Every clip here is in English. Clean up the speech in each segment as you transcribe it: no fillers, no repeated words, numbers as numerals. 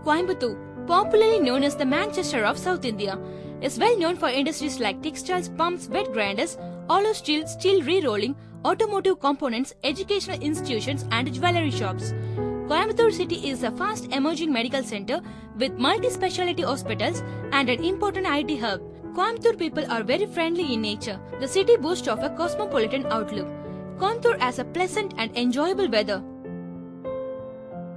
Coimbatore, popularly known as the Manchester of South India, is well known for industries like textiles, pumps, wet grinders, hollow steel, steel re-rolling, automotive components, educational institutions and jewellery shops. Coimbatore city is a fast emerging medical center with multi-speciality hospitals and an important IT hub. Coimbatore people are very friendly in nature. The city boasts of a cosmopolitan outlook. Coimbatore has a pleasant and enjoyable weather.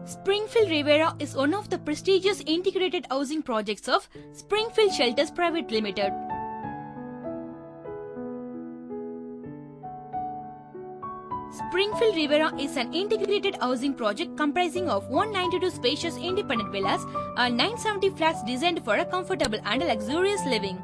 Springfield Riviera is one of the prestigious integrated housing projects of Springfield Shelters Private Limited. Springfield Riviera is an integrated housing project comprising of 192 spacious independent villas and 970 flats designed for a comfortable and luxurious living.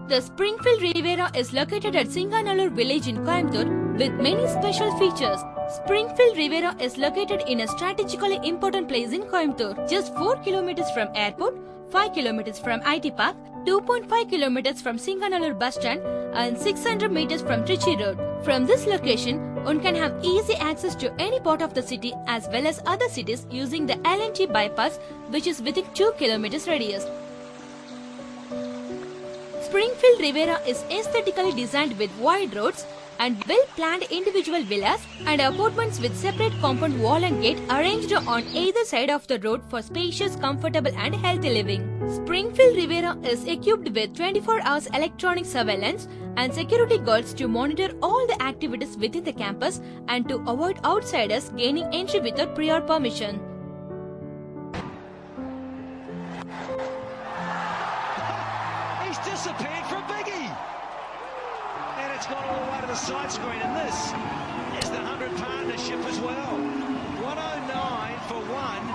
The Springfield Riviera is located at Singanallur village in Coimbatore with many special features. Springfield Riviera is located in a strategically important place in Coimbatore, just 4 km from airport, 5 km from IT Park, 2.5 km from Singanallur bus stand and 600 meters from Trichy Road. From this location, one can have easy access to any part of the city as well as other cities using the L&T bypass, which is within 2 km radius. Springfield Riviera is aesthetically designed with wide roads and well-planned individual villas and apartments with separate compound wall and gate arranged on either side of the road for spacious, comfortable and healthy living. Springfield Riviera is equipped with 24 hours electronic surveillance and security guards to monitor all the activities within the campus and to avoid outsiders gaining entry without prior permission. He's disappeared for a biggie! And it's gone all the way to the side screen, and this is the 100 partnership as well. 109 for one.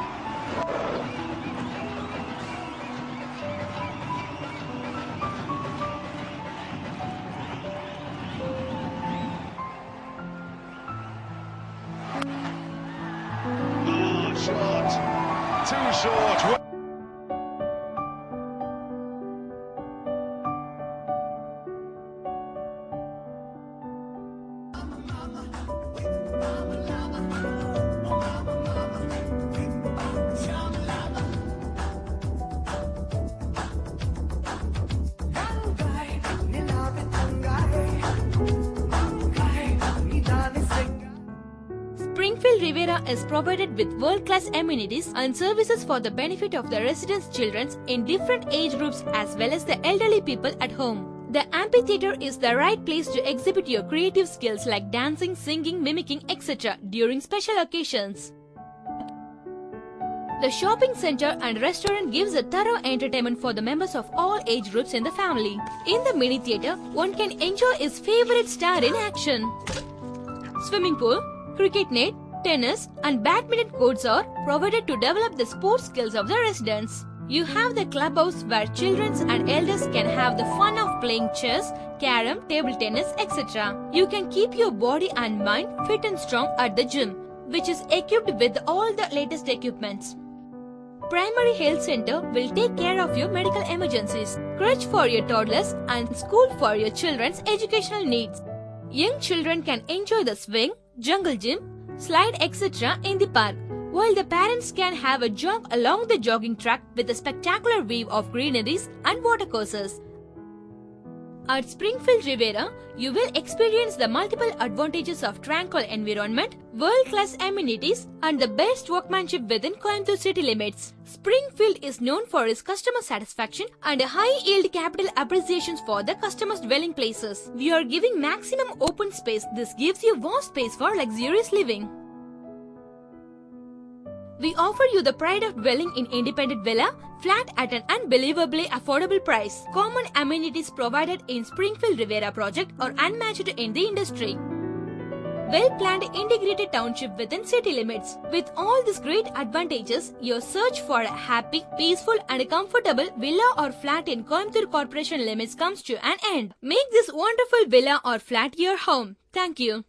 Oh, short. Too short. Springfield Riviera is provided with world-class amenities and services for the benefit of the residents' children in different age groups as well as the elderly people at home. The amphitheatre is the right place to exhibit your creative skills like dancing, singing, mimicking, etc. during special occasions. The shopping center and restaurant gives a thorough entertainment for the members of all age groups in the family. In the mini theatre, one can enjoy his favorite star in action. Swimming pool, cricket net, tennis and badminton courts are provided to develop the sports skills of the residents. You have the clubhouse where children and elders can have the fun of playing chess, carom, table tennis, etc. You can keep your body and mind fit and strong at the gym, which is equipped with all the latest equipments. Primary Health Center will take care of your medical emergencies, crèche for your toddlers and school for your children's educational needs. Young children can enjoy the swing, jungle gym, slide etc. in the park, while the parents can have a jog along the jogging track with a spectacular view of greeneries and watercourses. At Springfield Riviera, you will experience the multiple advantages of tranquil environment, world-class amenities and the best workmanship within Coimbatore city limits. Springfield is known for its customer satisfaction and high-yield capital appreciations for the customers' dwelling places. We are giving maximum open space. This gives you vast space for luxurious living. We offer you the pride of dwelling in independent villa, flat at an unbelievably affordable price. Common amenities provided in Springfield Riviera project are unmatched in the industry. Well-planned integrated township within city limits. With all these great advantages, your search for a happy, peaceful and comfortable villa or flat in Coimbatore Corporation limits comes to an end. Make this wonderful villa or flat your home. Thank you.